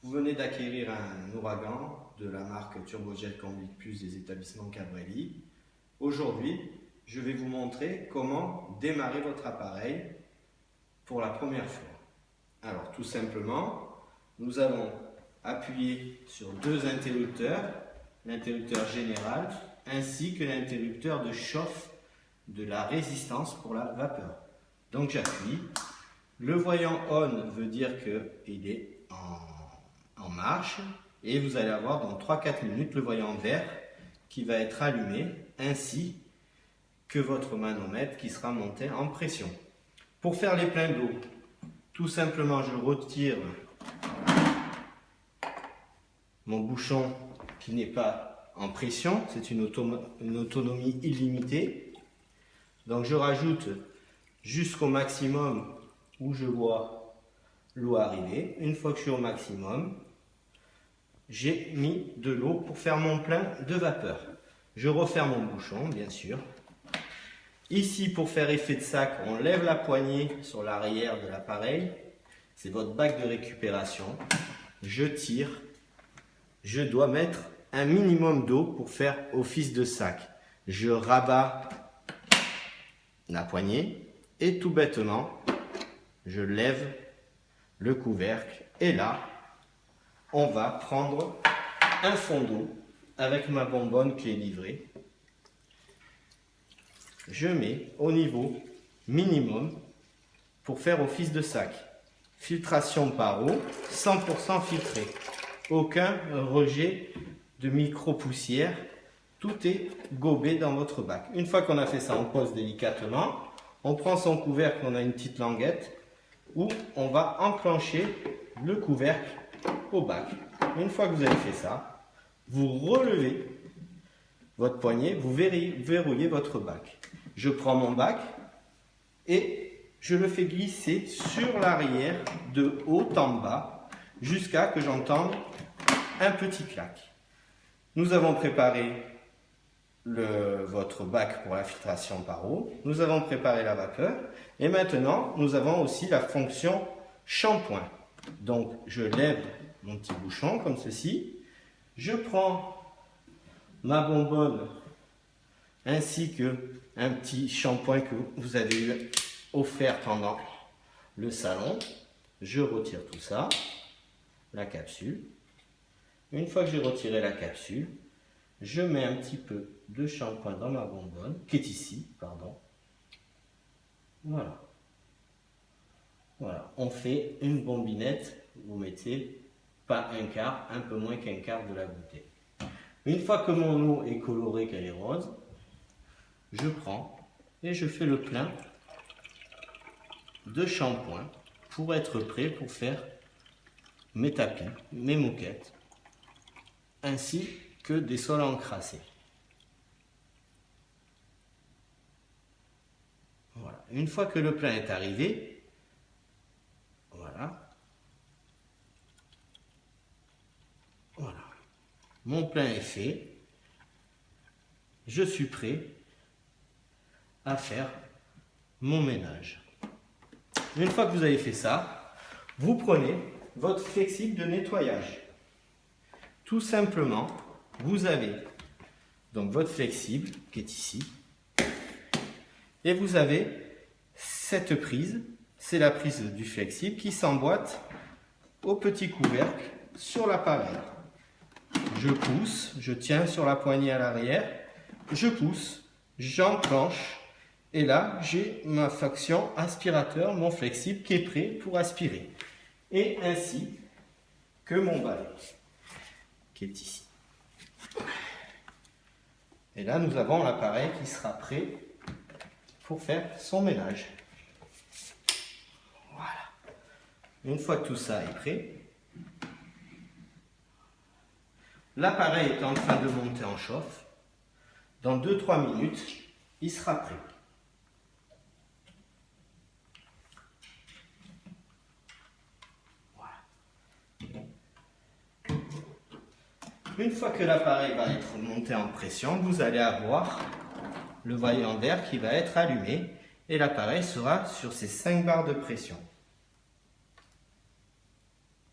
Vous venez d'acquérir un Ouragan de la marque Turbojet Convict Plus des établissements Cabrelli. Aujourd'hui, je vais vous montrer comment démarrer votre appareil pour la première fois. Alors tout simplement, nous allons appuyer sur deux interrupteurs, l'interrupteur général ainsi que l'interrupteur de chauffe de la résistance pour la vapeur. Donc j'appuie. Le voyant on veut dire qu'il est en marche et vous allez avoir dans 3-4 minutes le voyant vert qui va être allumé ainsi que votre manomètre qui sera monté en pression. Pour faire les pleins d'eau, tout simplement je retire mon bouchon qui n'est pas en pression, c'est une autonomie illimitée. Donc je rajoute jusqu'au maximum où je vois l'eau arriver. Une fois que je suis au maximum, j'ai mis de l'eau pour faire mon plein de vapeur. Je referme mon bouchon, bien sûr. Ici, pour faire effet de sac, on lève la poignée sur l'arrière de l'appareil. C'est votre bac de récupération. Je tire. Je dois mettre un minimum d'eau pour faire office de sac. Je rabats la poignée et tout bêtement, je lève le couvercle et là, on va prendre un fond d'eau avec ma bonbonne qui est livrée. Je mets au niveau minimum pour faire office de sac. Filtration par eau, 100% filtré. Aucun rejet de micro-poussière. Tout est gobé dans votre bac. Une fois qu'on a fait ça, on pose délicatement. On prend son couvercle, on a une petite languette où on va enclencher le couvercle au bac. Une fois que vous avez fait ça, vous relevez votre poignée, vous verrouillez votre bac. Je prends mon bac et je le fais glisser sur l'arrière de haut en bas jusqu'à que j'entende un petit clac. Nous avons préparé votre bac pour la filtration par eau. Nous avons préparé la vapeur. Et maintenant, nous avons aussi la fonction shampoing. Donc, je lève mon petit bouchon comme ceci. Je prends ma bonbonne ainsi que un petit shampoing que vous avez eu offert pendant le salon. Je retire tout ça, la capsule. Une fois que j'ai retiré la capsule, je mets un petit peu de shampoing dans ma bonbonne, qui est ici, pardon. Voilà. Voilà. On fait une bombinette, vous mettez pas un quart, un peu moins qu'un quart de la bouteille. Une fois que mon eau est colorée, qu'elle est rose, je prends et je fais le plein de shampoing pour être prêt pour faire mes tapis, mes moquettes, ainsi que des sols encrassés. Voilà. Une fois que le plein est arrivé, voilà. Voilà. Mon plein est fait. Je suis prêt à faire mon ménage. Une fois que vous avez fait ça, vous prenez votre flexible de nettoyage. Tout simplement, vous avez donc votre flexible qui est ici et vous avez cette prise, c'est la prise du flexible qui s'emboîte au petit couvercle sur l'appareil. Je pousse, je tiens sur la poignée à l'arrière, je pousse, j'enclenche et là j'ai ma fonction aspirateur, mon flexible qui est prêt pour aspirer et ainsi que mon balai qui est ici. Et là, nous avons l'appareil qui sera prêt pour faire son ménage. Voilà. Une fois que tout ça est prêt, l'appareil est en train de monter en chauffe. Dans 2-3 minutes, il sera prêt. Une fois que l'appareil va être monté en pression, vous allez avoir le voyant vert qui va être allumé et l'appareil sera sur ses 5 barres de pression.